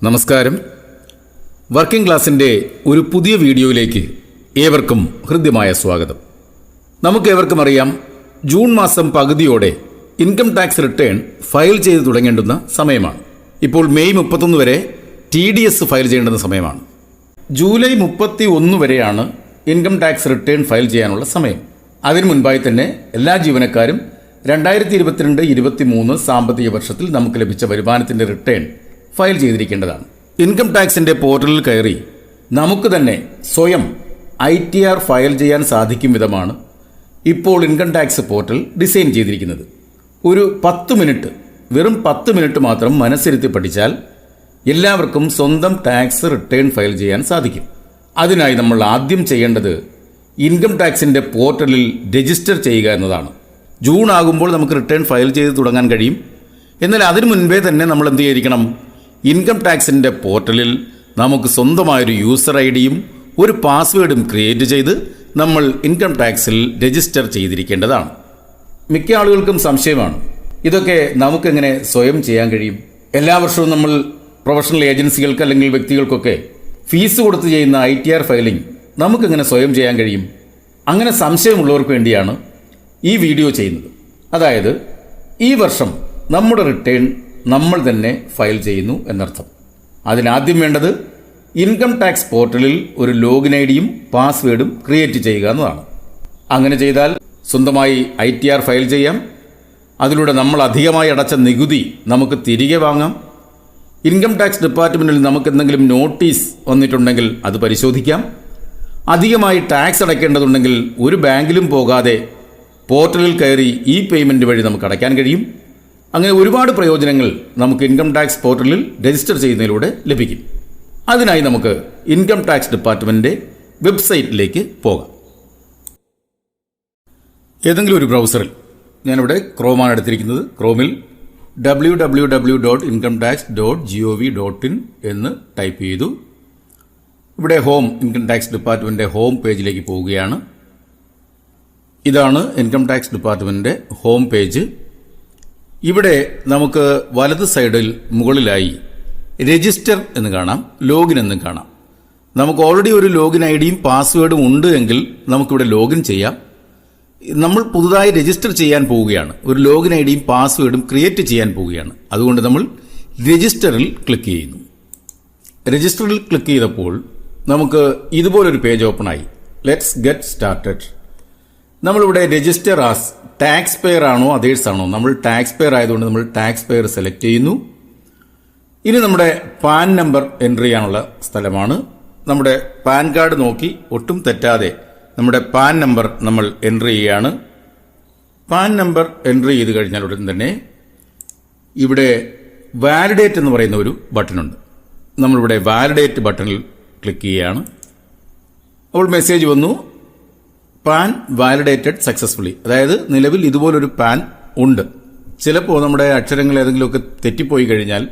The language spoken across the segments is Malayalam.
നമസ്കാരം. വർക്കിംഗ് ക്ലാസിൻ്റെ ഒരു പുതിയ വീഡിയോയിലേക്ക് ഏവർക്കും ഹൃദ്യമായ സ്വാഗതം. നമുക്കേവർക്കും അറിയാം, ജൂൺ മാസം പകുതിയോടെ ഇൻകം ടാക്സ് റിട്ടേൺ ഫയൽ ചെയ്ത് തുടങ്ങേണ്ടുന്ന സമയമാണ്. ഇപ്പോൾ മെയ് 31 വരെ TDS ഫയൽ ചെയ്യേണ്ടുന്ന സമയമാണ്. ജൂലൈ 31 വരെയാണ് ഇൻകം ടാക്സ് റിട്ടേൺ ഫയൽ ചെയ്യാനുള്ള സമയം. അതിനു മുൻപായി തന്നെ എല്ലാ ജീവനക്കാരും 2022-23 സാമ്പത്തിക വർഷത്തിൽ നമുക്ക് ലഭിച്ച വരുമാനത്തിൻ്റെ റിട്ടേൺ ഫയൽ ചെയ്തിരിക്കേണ്ടതാണ്. ഇൻകം ടാക്സിൻ്റെ പോർട്ടലിൽ കയറി നമുക്ക് തന്നെ സ്വയം ITR ഫയൽ ചെയ്യാൻ സാധിക്കും വിധമാണ് ഇപ്പോൾ ഇൻകം ടാക്സ് പോർട്ടൽ ഡിസൈൻ ചെയ്തിരിക്കുന്നത്. ഒരു 10 മിനിറ്റ്, വെറും 10 മിനിറ്റ് മാത്രം മനസ്സിരുത്തി പഠിച്ചാൽ എല്ലാവർക്കും സ്വന്തം ടാക്സ് റിട്ടേൺ ഫയൽ ചെയ്യാൻ സാധിക്കും. അതിനായി നമ്മൾ ആദ്യം ചെയ്യേണ്ടത് ഇൻകം ടാക്സിൻ്റെ പോർട്ടലിൽ രജിസ്റ്റർ ചെയ്യുക എന്നതാണ്. ജൂൺ ആകുമ്പോൾ നമുക്ക് റിട്ടേൺ ഫയൽ ചെയ്ത് തുടങ്ങാൻ കഴിയും. എന്നാൽ അതിനു മുൻപേ തന്നെ നമ്മൾ എന്ത് ചെയ്തിരിക്കണം? ഇൻകം ടാക്സിൻ്റെ പോർട്ടലിൽ നമുക്ക് സ്വന്തമായൊരു യൂസർ ഐഡിയും ഒരു പാസ്വേഡും ക്രിയേറ്റ് ചെയ്ത് നമ്മൾ ഇൻകം ടാക്സിൽ രജിസ്റ്റർ ചെയ്തിരിക്കേണ്ടതാണ്. മിക്ക ആളുകൾക്കും സംശയമാണ്, ഇതൊക്കെ നമുക്കെങ്ങനെ സ്വയം ചെയ്യാൻ കഴിയും? എല്ലാ വർഷവും നമ്മൾ പ്രൊഫഷണൽ ഏജൻസികൾക്ക് അല്ലെങ്കിൽ വ്യക്തികൾക്കൊക്കെ ഫീസ് കൊടുത്ത് ചെയ്യുന്ന ITR ഫയലിംഗ് നമുക്കെങ്ങനെ സ്വയം ചെയ്യാൻ കഴിയും? അങ്ങനെ സംശയമുള്ളവർക്ക് വേണ്ടിയാണ് ഈ വീഡിയോ ചെയ്യുന്നത്. അതായത് ഈ വർഷം നമ്മുടെ റിട്ടേൺ നമ്മൾ തന്നെ ഫയൽ ചെയ്യുന്നു എന്നർത്ഥം. അതിനാദ്യം വേണ്ടത് ഇൻകം ടാക്സ് പോർട്ടലിൽ ഒരു ലോഗിൻ ഐഡിയും പാസ്വേഡും ക്രിയേറ്റ് ചെയ്യുക എന്നതാണ്. അങ്ങനെ ചെയ്താൽ സ്വന്തമായി ITR ഫയൽ ചെയ്യാം. അതിലൂടെ നമ്മൾ അധികമായി അടച്ച നികുതി നമുക്ക് തിരികെ വാങ്ങാം. ഇൻകം ടാക്സ് ഡിപ്പാർട്ട്മെൻറ്റിൽ നമുക്ക് എന്തെങ്കിലും നോട്ടീസ് വന്നിട്ടുണ്ടെങ്കിൽ അത് പരിശോധിക്കാം. അധികമായി ടാക്സ് അടയ്ക്കേണ്ടതുണ്ടെങ്കിൽ ഒരു ബാങ്കിലും പോകാതെ പോർട്ടലിൽ കയറി പേയ്മെൻറ്റ് വഴി നമുക്ക് അടയ്ക്കാൻ കഴിയും. അങ്ങനെ ഒരുപാട് പ്രയോജനങ്ങൾ നമുക്ക് ഇൻകം ടാക്സ് പോർട്ടലിൽ രജിസ്റ്റർ ചെയ്യുന്നതിലൂടെ ലഭിക്കും. അതിനായി നമുക്ക് ഇൻകം ടാക്സ് ഡിപ്പാർട്ട്മെൻറ്റിൻ്റെ വെബ്സൈറ്റിലേക്ക് പോകാം. ഏതെങ്കിലും ഒരു ബ്രൗസറിൽ, ഞാനിവിടെ ക്രോമാണ് എടുത്തിരിക്കുന്നത്, ക്രോമിൽ www.incometax.gov.in എന്ന് ടൈപ്പ് ചെയ്തു. ഇവിടെ ഹോം, ഇൻകം ടാക്സ് ഡിപ്പാർട്ട്മെൻറ്റിൻ്റെ ഹോം പേജിലേക്ക് പോവുകയാണ്. ഇതാണ് ഇൻകം ടാക്സ് ഡിപ്പാർട്ട്മെൻറ്റിൻ്റെ ഹോം പേജ്. ഇവിടെ നമുക്ക് വലത് സൈഡിൽ മുകളിലായി രജിസ്റ്റർ എന്ന് കാണാം, ലോഗിൻ എന്നും കാണാം. നമുക്ക് ഓൾറെഡി ഒരു ലോഗിൻ ഐഡിയും പാസ്വേഡും ഉണ്ട് എങ്കിൽ നമുക്കിവിടെ ലോഗിൻ ചെയ്യാം. നമ്മൾ പുതുതായി രജിസ്റ്റർ ചെയ്യാൻ പോവുകയാണ്, ഒരു ലോഗിൻ ഐഡിയും പാസ്വേഡും ക്രിയേറ്റ് ചെയ്യാൻ പോവുകയാണ്. അതുകൊണ്ട് നമ്മൾ രജിസ്റ്ററിൽ ക്ലിക്ക് ചെയ്യുന്നു. രജിസ്റ്ററിൽ ക്ലിക്ക് ചെയ്തപ്പോൾ നമുക്ക് ഇതുപോലൊരു പേജ് ഓപ്പണായി. Let's get started. നമ്മളിവിടെ രജിസ്റ്റർ ആസ് ടാക്സ് പെയർ ആണോ അതേഴ്സ് ആണോ? നമ്മൾ ടാക്സ് പെയർ ആയതുകൊണ്ട് നമ്മൾ ടാക്സ് പെയർ സെലക്ട് ചെയ്യുന്നു. ഇനി നമ്മുടെ പാൻ നമ്പർ എൻട്രി ചെയ്യാനുള്ള സ്ഥലമാണ്. നമ്മുടെ പാൻ കാർഡ് നോക്കി ഒട്ടും തെറ്റാതെ നമ്മുടെ പാൻ നമ്പർ നമ്മൾ എൻട്രി ചെയ്യുകയാണ്. പാൻ നമ്പർ എൻട്രി ചെയ്ത് കഴിഞ്ഞാൽ ഉടൻ തന്നെ ഇവിടെ വാലിഡേറ്റ് എന്ന് പറയുന്ന ഒരു ബട്ടണുണ്ട്. നമ്മളിവിടെ വാലിഡേറ്റ് ബട്ടണിൽ ക്ലിക്ക് ചെയ്യുകയാണ്. അപ്പോൾ മെസ്സേജ് വന്നു, പാൻ വാലിഡേറ്റഡ് സക്സസ്ഫുള്ളി. അതായത് നിലവിൽ ഇതുപോലൊരു പാൻ ഉണ്ട്. ചിലപ്പോൾ നമ്മുടെ അക്ഷരങ്ങൾ ഏതെങ്കിലുമൊക്കെ തെറ്റിപ്പോയി കഴിഞ്ഞാൽ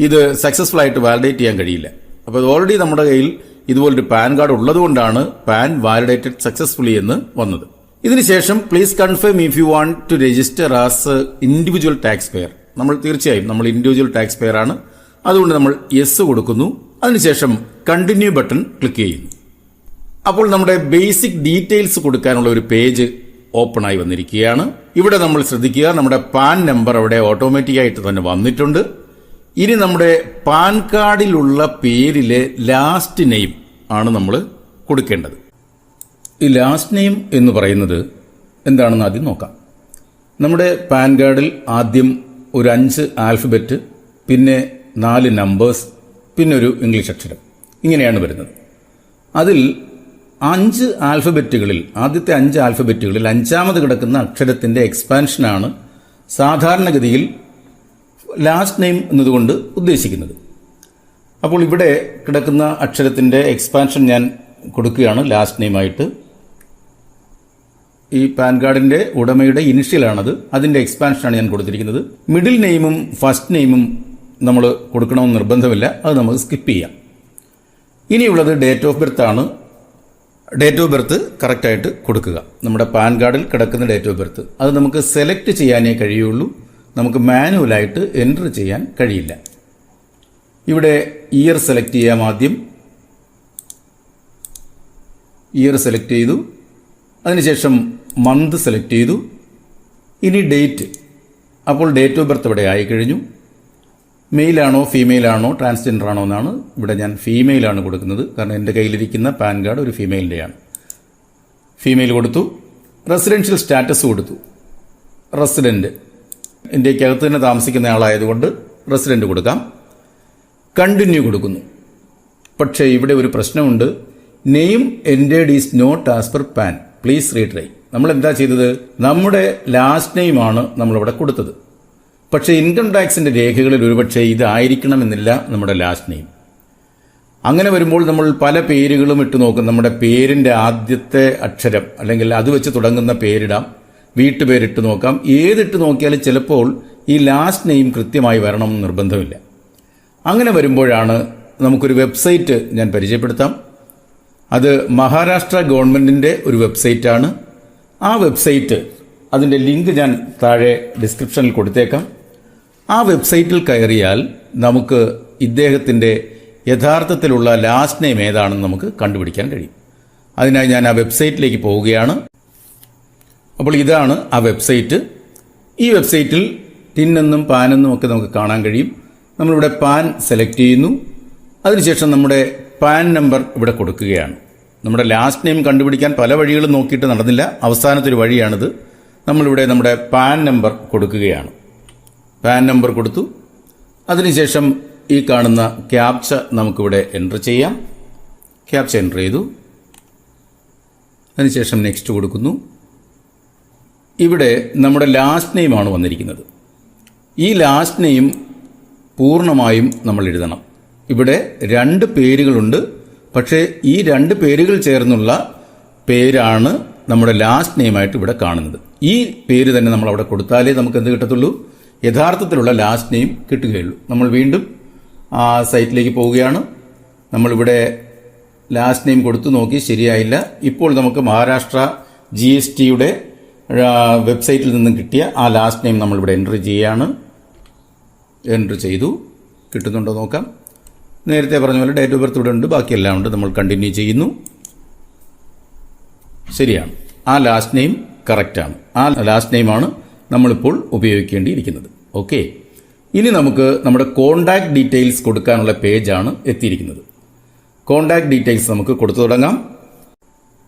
ഇത് സക്സസ്ഫുൾ ആയിട്ട് വാലിഡേറ്റ് ചെയ്യാൻ കഴിയില്ല. അപ്പോൾ അത് ഓൾറെഡി നമ്മുടെ കയ്യിൽ ഇതുപോലൊരു പാൻ കാർഡ് ഉള്ളതുകൊണ്ടാണ് പാൻ വാലിഡേറ്റഡ് സക്സസ്ഫുള്ളി എന്ന് വന്നത്. ഇതിനുശേഷം please confirm if you want to register as individual taxpayer. നമ്മൾ തീർച്ചയായും നമ്മൾ ഇൻഡിവിജ്വൽ ടാക്സ് പെയർ ആണ്, അതുകൊണ്ട് നമ്മൾ യെസ് കൊടുക്കുന്നു. അതിനുശേഷം കണ്ടിന്യൂ ബട്ടൺ ക്ലിക്ക് ചെയ്യുന്നു. അപ്പോൾ നമ്മുടെ ബേസിക് ഡീറ്റെയിൽസ് കൊടുക്കാനുള്ള ഒരു പേജ് ഓപ്പൺ ആയി വന്നിരിക്കുകയാണ്. ഇവിടെ നമ്മൾ ശ്രദ്ധിക്കുക, നമ്മുടെ പാൻ നമ്പർ അവിടെ ഓട്ടോമാറ്റിക്കായിട്ട് തന്നെ വന്നിട്ടുണ്ട്. ഇനി നമ്മുടെ പാൻ കാർഡിലുള്ള പേരിലെ ലാസ്റ്റ് നെയിം ആണ് നമ്മൾ കൊടുക്കേണ്ടത്. ഈ ലാസ്റ്റ് നെയിം എന്ന് പറയുന്നത് എന്താണെന്ന് ആദ്യം നോക്കാം. നമ്മുടെ പാൻ കാർഡിൽ ആദ്യം ഒരു 5 ആൽഫബറ്റ്, പിന്നെ 4 നമ്പേഴ്സ്, പിന്നെ ഒരു ഇംഗ്ലീഷ് അക്ഷരം, ഇങ്ങനെയാണ് വരുന്നത്. അതിൽ 5 ആൽഫബറ്റുകളിൽ, ആദ്യത്തെ 5 ആൽഫബറ്റുകളിൽ 5ാമത് കിടക്കുന്ന അക്ഷരത്തിൻ്റെ എക്സ്പാൻഷനാണ് സാധാരണഗതിയിൽ ലാസ്റ്റ് നെയിം എന്നതുകൊണ്ട് ഉദ്ദേശിക്കുന്നത്. അപ്പോൾ ഇവിടെ കിടക്കുന്ന അക്ഷരത്തിൻ്റെ എക്സ്പാൻഷൻ ഞാൻ കൊടുക്കുകയാണ് ലാസ്റ്റ് നെയിമായിട്ട്. ഈ പാൻ കാർഡിൻ്റെ ഉടമയുടെ ഇനിഷ്യലാണത്, അതിൻ്റെ എക്സ്പാൻഷനാണ് ഞാൻ കൊടുത്തിരിക്കുന്നത്. മിഡിൽ നെയിമും ഫസ്റ്റ് നെയിമും നമ്മൾ കൊടുക്കണമെന്ന് നിർബന്ധമില്ല, അത് നമുക്ക് സ്കിപ്പ് ചെയ്യാം. ഇനിയുള്ളത് ഡേറ്റ് ഓഫ് ബർത്ത് ആണ്. ഡേറ്റ് ഓഫ് ബർത്ത് കറക്റ്റായിട്ട് കൊടുക്കുക. നമ്മുടെ പാൻ കാർഡിൽ കിടക്കുന്ന ഡേറ്റ് ഓഫ് ബർത്ത് അത് നമുക്ക് സെലക്ട് ചെയ്യാനേ കഴിയുള്ളൂ, നമുക്ക് മാനുവലായിട്ട് എൻ്റർ ചെയ്യാൻ കഴിയില്ല. ഇവിടെ ഇയർ സെലക്ട് ചെയ്യാം. ആദ്യം ഇയർ സെലക്ട് ചെയ്തു. അതിനുശേഷം മന്ത് സെലക്ട് ചെയ്തു. ഇനി ഡേറ്റ്. അപ്പോൾ ഡേറ്റ് ഓഫ് ബർത്ത് ഇവിടെ ആയിക്കഴിഞ്ഞു. മെയിലാണോ ഫീമെയിലാണോ ട്രാൻസ്ജെൻഡർ ആണോ എന്നാണ്. ഇവിടെ ഞാൻ ഫീമെയിലാണ് കൊടുക്കുന്നത്, കാരണം എൻ്റെ കയ്യിലിരിക്കുന്ന പാൻ കാർഡ് ഒരു ഫീമെയിലിൻ്റെയാണ്. ഫീമെയിൽ കൊടുത്തു. റെസിഡൻഷ്യൽ സ്റ്റാറ്റസ് കൊടുത്തു. റെസിഡൻറ്റ്, ഇന്ത്യക്കകത്ത് തന്നെ താമസിക്കുന്ന ആളായതുകൊണ്ട് റെസിഡൻറ്റ് കൊടുക്കാം. കണ്ടിന്യൂ കൊടുക്കുന്നു. പക്ഷേ ഇവിടെ ഒരു പ്രശ്നമുണ്ട്. Name entered is not as per PAN, please retry. നമ്മൾ എന്താ ചെയ്തത്? നമ്മുടെ ലാസ്റ്റ് നെയിമാണ് നമ്മളിവിടെ കൊടുത്തത്. പക്ഷേ ഇൻകം ടാക്സിൻ്റെ രേഖകളിൽ ഒരുപക്ഷെ ഇതായിരിക്കണമെന്നില്ല നമ്മുടെ ലാസ്റ്റ് നെയിം. അങ്ങനെ വരുമ്പോൾ നമ്മൾ പല പേരുകളും ഇട്ട് നോക്കും. നമ്മുടെ പേരിൻ്റെ ആദ്യത്തെ അക്ഷരം അല്ലെങ്കിൽ അത് വെച്ച് തുടങ്ങുന്ന പേരിടാം, വീട്ടുപേരിട്ട് നോക്കാം. ഏതിട്ട് നോക്കിയാലും ചിലപ്പോൾ ഈ ലാസ്റ്റ് നെയിം കൃത്യമായി വരണം നിർബന്ധമില്ല. അങ്ങനെ വരുമ്പോഴാണ് നമുക്കൊരു വെബ്സൈറ്റ് ഞാൻ പരിചയപ്പെടുത്താം. അത് മഹാരാഷ്ട്ര ഗവൺമെൻറ്റിൻ്റെ ഒരു വെബ്സൈറ്റാണ്. ആ വെബ്സൈറ്റ്, അതിൻ്റെ ലിങ്ക് ഞാൻ താഴെ ഡിസ്ക്രിപ്ഷനിൽ കൊടുത്തേക്കാം. ആ വെബ്സൈറ്റിൽ കയറിയാൽ നമുക്ക് ഇദ്ദേഹത്തിൻ്റെ യഥാർത്ഥത്തിലുള്ള ലാസ്റ്റ് നെയിം ഏതാണെന്ന് നമുക്ക് കണ്ടുപിടിക്കാൻ കഴിയും. അതിനായി ഞാൻ ആ വെബ്സൈറ്റിലേക്ക് പോവുകയാണ്. അപ്പോൾ ഇതാണ് ആ വെബ്സൈറ്റ്. ഈ വെബ്സൈറ്റിൽ ടിന്നെന്നും പാനെന്നും ഒക്കെ നമുക്ക് കാണാൻ കഴിയും. നമ്മളിവിടെ പാൻ സെലക്ട് ചെയ്യുന്നു. അതിനുശേഷം നമ്മുടെ പാൻ നമ്പർ ഇവിടെ കൊടുക്കുകയാണ്. നമ്മുടെ ലാസ്റ്റ് നെയിം കണ്ടുപിടിക്കാൻ പല വഴികളും നോക്കിയിട്ട് നടന്നില്ല. അവസാനത്തെ ഒരു വഴിയാണിത്. നമ്മളിവിടെ നമ്മുടെ പാൻ നമ്പർ കൊടുക്കുകയാണ്. പാൻ നമ്പർ കൊടുത്തു. അതിനുശേഷം ഈ കാണുന്ന ക്യാപ്ച നമുക്കിവിടെ എൻ്റർ ചെയ്യാം. ക്യാപ്ച എൻ്റർ ചെയ്തു. അതിനുശേഷം നെക്സ്റ്റ് കൊടുക്കുന്നു. ഇവിടെ നമ്മുടെ ലാസ്റ്റ് നെയിമാണ് വന്നിരിക്കുന്നത്. ഈ ലാസ്റ്റ് നെയിം പൂർണ്ണമായും നമ്മൾ എഴുതണം. ഇവിടെ 2 പേരുകളുണ്ട്. പക്ഷേ ഈ 2 പേരുകൾ ചേർന്നുള്ള പേരാണ് നമ്മുടെ ലാസ്റ്റ് നെയിമായിട്ട് ഇവിടെ കാണുന്നത്. ഈ പേര് തന്നെ നമ്മൾ അവിടെ കൊടുത്താലേ നമുക്ക് എന്ത് കിട്ടത്തുള്ളൂ? യഥാർത്ഥത്തിലുള്ള ലാസ്റ്റ് നെയിം കിട്ടുകയുള്ളൂ. നമ്മൾ വീണ്ടും ആ സൈറ്റിലേക്ക് പോവുകയാണ്. നമ്മളിവിടെ ലാസ്റ്റ് നെയിം കൊടുത്തു നോക്കി, ശരിയായില്ല. ഇപ്പോൾ നമുക്ക് മഹാരാഷ്ട്ര GSTയുടെ വെബ്സൈറ്റിൽ നിന്നും കിട്ടിയ ആ ലാസ്റ്റ് നെയിം നമ്മളിവിടെ എൻ്റർ ചെയ്യുകയാണ്. എൻ്റർ ചെയ്തു. കിട്ടുന്നുണ്ടോ നോക്കാം. നേരത്തെ പറഞ്ഞ പോലെ ഡേറ്റ് ഓഫ് ബർത്ത് ഇവിടെ ഉണ്ട്, ബാക്കിയെല്ലാം ഉണ്ട്. നമ്മൾ കണ്ടിന്യൂ ചെയ്യുന്നു. ശരിയാണ്, ആ ലാസ്റ്റ് നെയിം കറക്റ്റാണ്. ആ ലാസ്റ്റ് നെയിമാണ് നമ്മളിപ്പോൾ ഉപയോഗിക്കേണ്ടിയിരിക്കുന്നത്. ഓക്കെ, ഇനി നമുക്ക് നമ്മുടെ കോണ്ടാക്ട് ഡീറ്റെയിൽസ് കൊടുക്കാനുള്ള പേജാണ് എത്തിയിരിക്കുന്നത്. കോണ്ടാക്ട് ഡീറ്റെയിൽസ് നമുക്ക് കൊടുത്തു തുടങ്ങാം.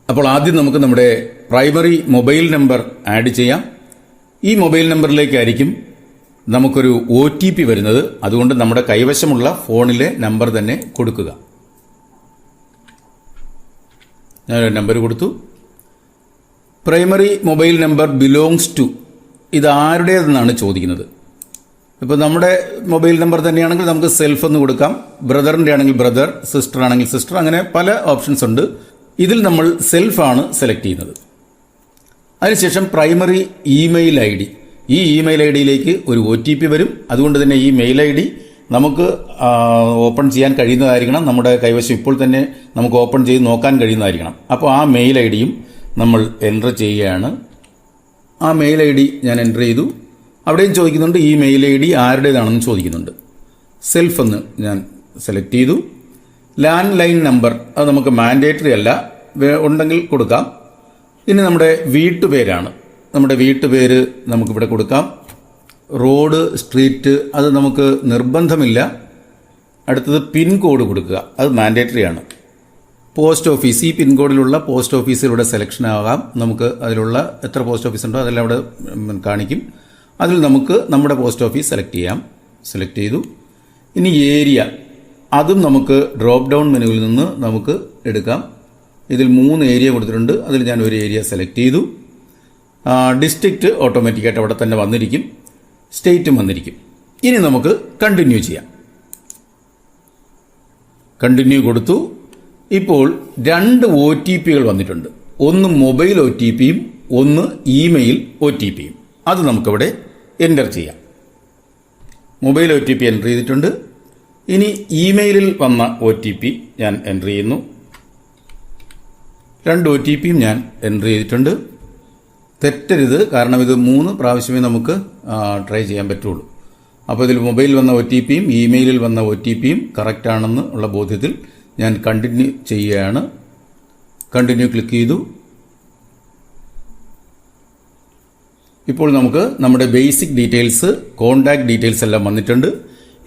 അപ്പോൾ ആദ്യം നമുക്ക് നമ്മുടെ പ്രൈമറി മൊബൈൽ നമ്പർ ആഡ് ചെയ്യാം. ഈ മൊബൈൽ നമ്പറിലേക്കായിരിക്കും നമുക്കൊരു OTP വരുന്നത്. അതുകൊണ്ട് നമ്മുടെ കൈവശമുള്ള ഫോണിലെ നമ്പർ തന്നെ കൊടുക്കുക. ഞാനൊരു നമ്പർ കൊടുത്തു. Primary mobile number belongs to, ഇത് ആരുടേതെന്നാണ് ചോദിക്കുന്നത്. ഇപ്പോൾ നമ്മുടെ മൊബൈൽ നമ്പർ തന്നെയാണെങ്കിൽ നമുക്ക് സെൽഫ് എന്ന് കൊടുക്കാം. ബ്രദറിൻ്റെ ആണെങ്കിൽ ബ്രദർ, സിസ്റ്റർ ആണെങ്കിൽ സിസ്റ്റർ, അങ്ങനെ പല ഓപ്ഷൻസ് ഉണ്ട്. ഇതിൽ നമ്മൾ സെൽഫാണ് സെലക്ട് ചെയ്യുന്നത്. അതിനുശേഷം പ്രൈമറി ഇമെയിൽ ID. ഈ ഇമെയിൽ IDയിലേക്ക് ഒരു OTP വരും. അതുകൊണ്ട് തന്നെ ഈ മെയിൽ ID നമുക്ക് ഓപ്പൺ ചെയ്യാൻ കഴിയുന്നതായിരിക്കണം. നമ്മുടെ കൈവശം ഇപ്പോൾ തന്നെ നമുക്ക് ഓപ്പൺ ചെയ്ത് നോക്കാൻ കഴിയുന്നതായിരിക്കണം. അപ്പോൾ ആ മെയിൽ IDയും നമ്മൾ എൻ്റർ ചെയ്യുകയാണ്. ആ മെയിൽ ID ഞാൻ എൻ്റർ ചെയ്തു. അവിടെയും ചോദിക്കുന്നുണ്ട് ഈ മെയിൽ ID ആരുടേതാണെന്ന് ചോദിക്കുന്നുണ്ട്. സെൽഫ് എന്ന് ഞാൻ സെലക്ട് ചെയ്തു. ലാൻഡ് ലൈൻ നമ്പർ അത് നമുക്ക് മാൻഡേറ്ററി അല്ല, ഉണ്ടെങ്കിൽ കൊടുക്കാം. ഇനി നമ്മുടെ വീട്ടുപേരാണ്. നമ്മുടെ വീട്ടുപേര് നമുക്കിവിടെ കൊടുക്കാം. റോഡ്, സ്ട്രീറ്റ് അത് നമുക്ക് നിർബന്ധമില്ല. അടുത്തത് പിൻകോഡ് കൊടുക്കുക, അത് മാൻഡേറ്ററി ആണ്. പോസ്റ്റ് ഓഫീസ്, ഈ പിൻകോഡിലുള്ള പോസ്റ്റ് ഓഫീസിലൂടെ സെലക്ഷൻ ആകാം. നമുക്ക് അതിലുള്ള എത്ര പോസ്റ്റ് ഓഫീസ് ഉണ്ടോ അതെല്ലാം അവിടെ കാണിക്കും. അതിൽ നമുക്ക് നമ്മുടെ പോസ്റ്റ് ഓഫീസ് സെലക്ട് ചെയ്യാം. സെലക്ട് ചെയ്തു. ഇനി ഏരിയ, അതും നമുക്ക് ഡ്രോപ്പ് ഡൗൺ മെനുവിൽ നിന്ന് നമുക്ക് എടുക്കാം. ഇതിൽ 3 ഏരിയ കൊടുത്തിട്ടുണ്ട്. അതിൽ ഞാൻ ഒരു ഏരിയ സെലക്ട് ചെയ്തു. ഡിസ്ട്രിക്റ്റ് ഓട്ടോമാറ്റിക്കായിട്ട് അവിടെ തന്നെ വന്നിരിക്കും. സ്റ്റേറ്റും വന്നിരിക്കും. ഇനി നമുക്ക് കണ്ടിന്യൂ ചെയ്യാം. കണ്ടിന്യൂ കൊടുത്തു. ഇപ്പോൾ 2 OTPകൾ വന്നിട്ടുണ്ട്. ഒന്ന് മൊബൈൽ OTPയും ഒന്ന് ഇമെയിൽ OTPയും. അത് നമുക്കിവിടെ എൻ്റർ ചെയ്യാം. മൊബൈൽ OTP എൻ്റർ ചെയ്തിട്ടുണ്ട്. ഇനി ഇമെയിലിൽ വന്ന OTP ഞാൻ എൻ്റർ ചെയ്യുന്നു. 2 OTPയും ഞാൻ എൻ്റർ ചെയ്തിട്ടുണ്ട്. തെറ്റരുത്, കാരണം ഇത് 3 പ്രാവശ്യമേ നമുക്ക് ട്രൈ ചെയ്യാൻ പറ്റുള്ളൂ. അപ്പോൾ ഇതിൽ മൊബൈലിൽ വന്ന OTPയും ഇമെയിലിൽ വന്ന OTPയും കറക്റ്റ് ആണെന്ന് ഉള്ള ബോധ്യത്തിൽ ഞാൻ കണ്ടിന്യൂ ചെയ്യുകയാണ്. കണ്ടിന്യൂ ക്ലിക്ക് ചെയ്തു. ഇപ്പോൾ നമുക്ക് നമ്മുടെ ബേസിക് ഡീറ്റെയിൽസ്, കോൺടാക്ട് ഡീറ്റെയിൽസ് എല്ലാം വന്നിട്ടുണ്ട്.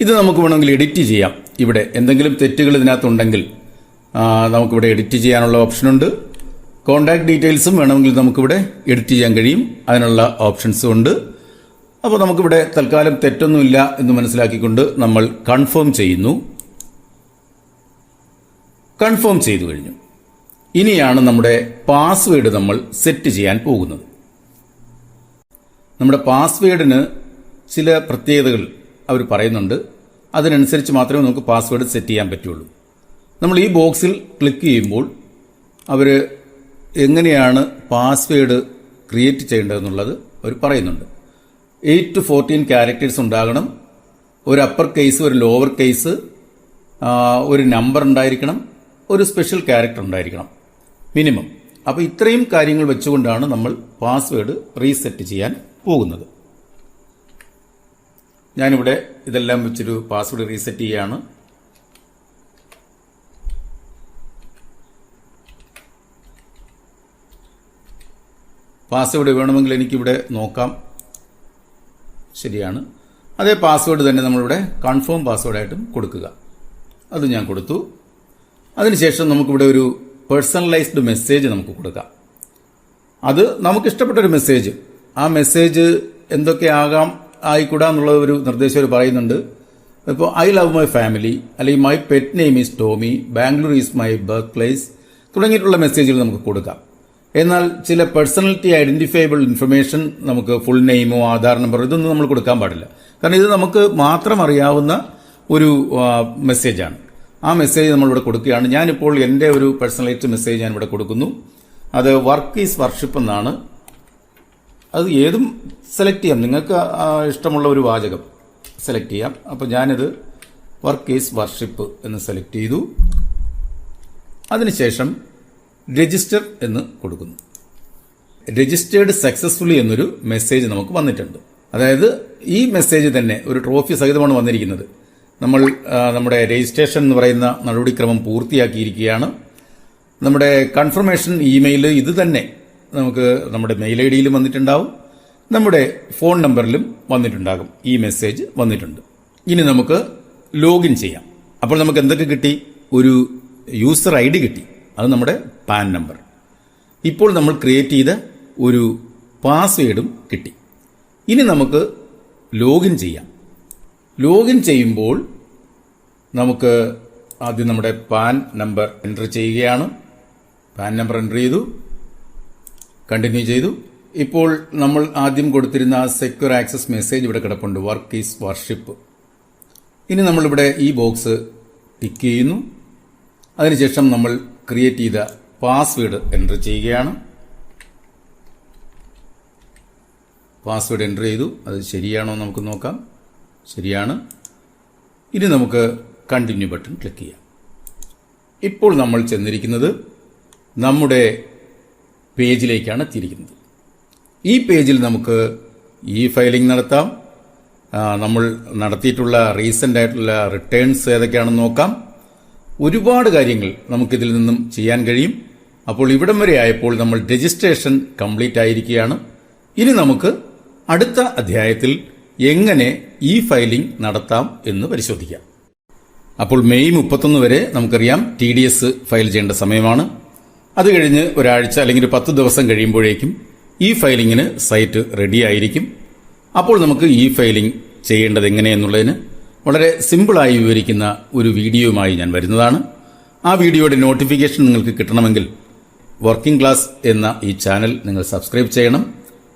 ഇത് നമുക്ക് വേണമെങ്കിൽ എഡിറ്റ് ചെയ്യാം. ഇവിടെ എന്തെങ്കിലും തെറ്റുകൾ ഇതിനകത്തുണ്ടെങ്കിൽ നമുക്കിവിടെ എഡിറ്റ് ചെയ്യാനുള്ള ഓപ്ഷനുണ്ട്. കോൺടാക്ട് ഡീറ്റെയിൽസും വേണമെങ്കിൽ നമുക്കിവിടെ എഡിറ്റ് ചെയ്യാൻ കഴിയും. അതിനുള്ള ഓപ്ഷൻസും ഉണ്ട്. അപ്പോൾ നമുക്കിവിടെ തൽക്കാലം തെറ്റൊന്നുമില്ല എന്ന് മനസ്സിലാക്കിക്കൊണ്ട് നമ്മൾ കൺഫേം ചെയ്യുന്നു. കൺഫേം ചെയ്തു കഴിഞ്ഞു. ഇനിയാണ് നമ്മുടെ പാസ്വേഡ് നമ്മൾ സെറ്റ് ചെയ്യാൻ പോകുന്നത്. നമ്മുടെ പാസ്വേഡിന് ചില പ്രത്യേകതകൾ അവർ പറയുന്നുണ്ട്. അതിനനുസരിച്ച് മാത്രമേ നമുക്ക് പാസ്വേഡ് സെറ്റ് ചെയ്യാൻ പറ്റുള്ളൂ. നമ്മൾ ഈ ബോക്സിൽ ക്ലിക്ക് ചെയ്യുമ്പോൾ അവർ എങ്ങനെയാണ് പാസ്വേഡ് ക്രിയേറ്റ് ചെയ്യേണ്ടതെന്നുള്ളത് അവർ പറയുന്നുണ്ട്. 8 to 14 ക്യാരക്ടേഴ്സ് ഉണ്ടാകണം. ഒരു അപ്പർ കേസ്, ഒരു ലോവർ കേസ്, ഒരു നമ്പർ ഉണ്ടായിരിക്കണം, ഒരു സ്പെഷ്യൽ ക്യാരക്ടർ ഉണ്ടായിരിക്കണം മിനിമം. അപ്പോൾ ഇത്രയും കാര്യങ്ങൾ വെച്ചുകൊണ്ടാണ് നമ്മൾ പാസ്വേഡ് റീസെറ്റ് ചെയ്യാൻ പോകുന്നത്. ഞാനിവിടെ ഇതെല്ലാം വെച്ചൊരു പാസ്വേഡ് റീസെറ്റ് ചെയ്യുകയാണ്. പാസ്വേഡ് വേണമെങ്കിൽ എനിക്കിവിടെ നോക്കാം. ശരിയാണ്. അതേ പാസ്വേഡ് തന്നെ നമ്മളിവിടെ കൺഫേം പാസ്വേഡായിട്ടും കൊടുക്കുക. അത് ഞാൻ കൊടുത്തു. അതിനുശേഷം നമുക്കിവിടെ ഒരു പേഴ്സണലൈസ്ഡ് മെസ്സേജ് നമുക്ക് കൊടുക്കാം. അത് നമുക്കിഷ്ടപ്പെട്ടൊരു മെസ്സേജ്. ആ മെസ്സേജ് എന്തൊക്കെ ആയിക്കൂടാ എന്നുള്ള ഒരു നിർദ്ദേശം അവർ പറയുന്നുണ്ട്. ഇപ്പോൾ ഐ ലവ് മൈ ഫാമിലി, അല്ലെങ്കിൽ my pet name is Tommy, Bangalore is my birth place തുടങ്ങിയിട്ടുള്ള മെസ്സേജുകൾ നമുക്ക് കൊടുക്കാം. എന്നാൽ ചില പേഴ്സണാലിറ്റി ഐഡന്റിഫയബിൾ ഇൻഫർമേഷൻ, നമുക്ക് ഫുൾ നെയിമോ ആധാർ നമ്പറോ ഇതൊന്നും നമ്മൾ കൊടുക്കാൻ പാടില്ല. കാരണം ഇത് നമുക്ക് മാത്രം അറിയാവുന്ന ഒരു മെസ്സേജാണ്. ആ മെസ്സേജ് നമ്മളിവിടെ കൊടുക്കുകയാണ്. ഞാനിപ്പോൾ എൻ്റെ ഒരു പേഴ്സണലൈസ്ഡ് മെസ്സേജ് ഞാനിവിടെ കൊടുക്കുന്നു. അത് വർക്ക് ഈസ് വർഷിപ്പ് എന്നാണ്. അത് ഏതും സെലക്ട് ചെയ്യാം. നിങ്ങൾക്ക് ഇഷ്ടമുള്ള ഒരു വാചകം സെലക്ട് ചെയ്യാം. അപ്പോൾ ഞാനിത് വർക്ക് ഈസ് വർഷിപ്പ് എന്ന് സെലക്ട് ചെയ്തു. അതിനുശേഷം രജിസ്റ്റർ എന്ന് കൊടുക്കുന്നു. രജിസ്റ്റേർഡ് സക്സസ്ഫുള്ളി എന്നൊരു മെസ്സേജ് നമുക്ക് വന്നിട്ടുണ്ട്. അതായത് ഈ മെസ്സേജ് തന്നെ ഒരു ട്രോഫി സഹിതമാണ് വന്നിരിക്കുന്നത്. നമ്മൾ നമ്മുടെ രജിസ്ട്രേഷൻ എന്ന് പറയുന്ന നടപടിക്രമം പൂർത്തിയാക്കിയിരിക്കുകയാണ്. നമ്മുടെ കൺഫർമേഷൻ ഇമെയിൽ ഇത് തന്നെ നമുക്ക് നമ്മുടെ മെയിൽ ഐഡിയിലും വന്നിട്ടുണ്ടാവും, നമ്മുടെ ഫോൺ നമ്പറിലും വന്നിട്ടുണ്ടാകും. ഈ മെസ്സേജ് വന്നിട്ടുണ്ട്. ഇനി നമുക്ക് ലോഗിൻ ചെയ്യാം. അപ്പോൾ നമുക്ക് എന്തൊക്കെ കിട്ടി? ഒരു യൂസർ ID കിട്ടി. അത് നമ്മുടെ പാൻ നമ്പർ. ഇപ്പോൾ നമ്മൾ ക്രിയേറ്റ് ചെയ്ത ഒരു പാസ്വേഡും കിട്ടി. ഇനി നമുക്ക് ലോഗിൻ ചെയ്യാം. ലോഗിൻ ചെയ്യുമ്പോൾ നമുക്ക് ആദ്യം നമ്മുടെ പാൻ നമ്പർ എൻ്റർ ചെയ്യുകയാണ്. പാൻ നമ്പർ എൻ്റർ ചെയ്തു, കണ്ടിന്യൂ ചെയ്തു. ഇപ്പോൾ നമ്മൾ ആദ്യം കൊടുത്തിരുന്ന സെക്യൂർ ആക്സസ് മെസ്സേജ് ഇവിടെ കിടപ്പുണ്ട്, വർക്ക് ഈസ് വർഷിപ്പ്. ഇനി നമ്മളിവിടെ ഈ ബോക്സ് ടിക്ക് ചെയ്യുന്നു. അതിനുശേഷം നമ്മൾ ക്രിയേറ്റ് ചെയ്ത പാസ്വേഡ് എൻ്റർ ചെയ്യുകയാണ്. പാസ്വേഡ് എൻ്റർ ചെയ്തു. അത് ശരിയാണോ നമുക്ക് നോക്കാം. ശരിയാണ്. ഇനി നമുക്ക് കണ്ടിന്യൂ ബട്ടൺ ക്ലിക്ക് ചെയ്യാം. ഇപ്പോൾ നമ്മൾ ചെന്നിരിക്കുന്നത് നമ്മുടെ പേജിലേക്കാണ് എത്തിയിരിക്കുന്നത്. ഈ പേജിൽ നമുക്ക് ഫയലിംഗ് നടത്താം. നമ്മൾ നടത്തിയിട്ടുള്ള റീസെൻ്റ് ആയിട്ടുള്ള റിട്ടേൺസ് ഏതൊക്കെയാണെന്ന് നോക്കാം. ഒരുപാട് കാര്യങ്ങൾ നമുക്കിതിൽ നിന്നും ചെയ്യാൻ കഴിയും. അപ്പോൾ ഇവിടം വരെ ആയപ്പോൾ നമ്മൾ രജിസ്ട്രേഷൻ കംപ്ലീറ്റ് ആയിരിക്കുകയാണ്. ഇനി നമുക്ക് അടുത്ത അധ്യായത്തിൽ എങ്ങനെ ഫയലിംഗ് നടത്താം എന്ന് പരിശോധിക്കാം. അപ്പോൾ മെയ് 31 വരെ നമുക്കറിയാം TDS ഫയൽ ചെയ്യേണ്ട സമയമാണ്. അത് കഴിഞ്ഞ് ഒരാഴ്ച അല്ലെങ്കിൽ 10 ദിവസം കഴിയുമ്പോഴേക്കും ഫയലിങ്ങിന് സൈറ്റ് റെഡി ആയിരിക്കും. അപ്പോൾ നമുക്ക് ഫയലിംഗ് ചെയ്യേണ്ടത് എങ്ങനെയെന്നുള്ളതിന് വളരെ സിമ്പിളായി വിവരിക്കുന്ന ഒരു വീഡിയോയുമായി ഞാൻ വരുന്നതാണ്. ആ വീഡിയോയുടെ നോട്ടിഫിക്കേഷൻ നിങ്ങൾക്ക് കിട്ടണമെങ്കിൽ വർക്കിംഗ് ക്ലാസ് എന്ന ഈ ചാനൽ നിങ്ങൾ സബ്സ്ക്രൈബ് ചെയ്യണം.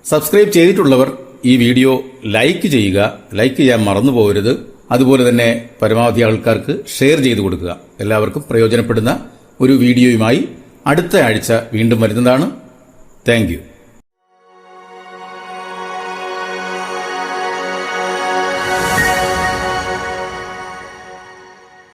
സബ്സ്ക്രൈബ് ചെയ്തിട്ടുള്ളവർ ഈ വീഡിയോ ലൈക്ക് ചെയ്യുക. ലൈക്ക് ചെയ്യാൻ മറന്നു പോകരുത്. അതുപോലെ തന്നെ പരമാവധി ആൾക്കാർക്ക് ഷെയർ ചെയ്തു കൊടുക്കുക. എല്ലാവർക്കും പ്രയോജനപ്പെടുന്ന ഒരു വീഡിയോയുമായി അടുത്ത ആഴ്ച വീണ്ടും വരുന്നതാണ്. Thank you.